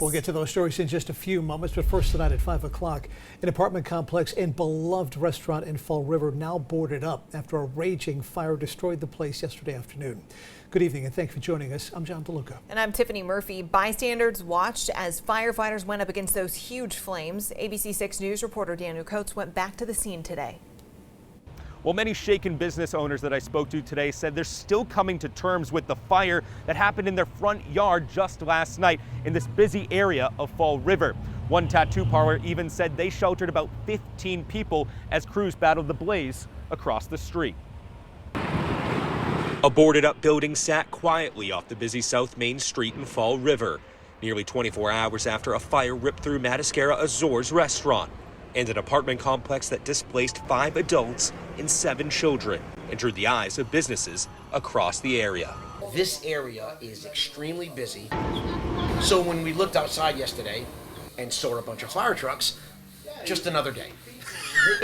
We'll get to those stories in just a few moments, but first tonight at 5 o'clock, an apartment complex and beloved restaurant in Fall River now boarded up after a raging fire destroyed the place yesterday afternoon. Good evening and thanks for joining us. I'm John DeLuca. And I'm Tiffany Murphy. Bystanders watched as firefighters went up against those huge flames. ABC 6 News reporter Daniel Coates went back to the scene today. Well, many shaken business owners that I spoke to today said they're still coming to terms with the fire that happened in their front yard just last night in this busy area of Fall River. One tattoo parlor even said they sheltered about 15 people as crews battled the blaze across the street. A boarded up building sat quietly off the busy South Main Street in Fall River, nearly 24 hours after a fire ripped through Madagascar Azores restaurant, and an apartment complex that displaced 5 adults and 7 children entered the eyes of businesses across the area. This area is extremely busy. So when we looked outside yesterday and saw a bunch of fire trucks, just another day.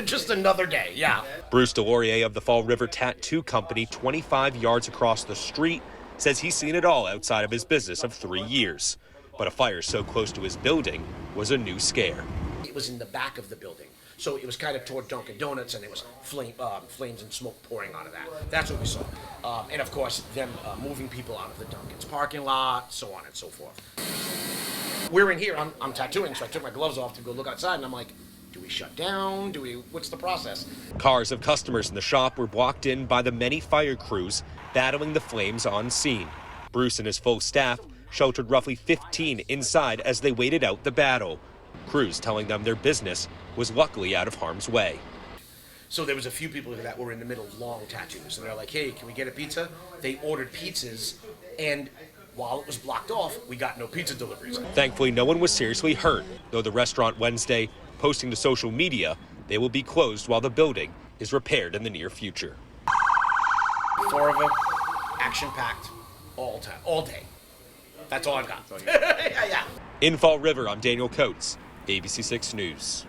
Just another day, yeah. Bruce Delorier of the Fall River Tattoo Company, 25 yards across the street, says he's seen it all outside of his business of 3 years. But a fire so close to his building was a new scare. It was in the back of the building, so it was kind of toward Dunkin' Donuts, and it was flames and smoke pouring out of that. That's what we saw. And of course, them moving people out of the Dunkin's parking lot, so on and so forth. We're in here, I'm tattooing, so I took my gloves off to go look outside, and I'm like, do we shut down? What's the process? Cars of customers in the shop were blocked in by the many fire crews battling the flames on scene. Bruce and his full staff sheltered roughly 15 inside as they waited out the battle. Crews telling them their business was luckily out of harm's way. So there was a few people that were in the middle of long tattoos, and they're like, hey, can we get a pizza? They ordered pizzas, and while it was blocked off, we got no pizza deliveries. Thankfully, no one was seriously hurt, though the restaurant Wednesday posting to social media they will be closed while the building is repaired in the near future. Fall River, action-packed, all day. That's all I've got. Yeah. In Fall River, I'm Daniel Coates, ABC 6 News.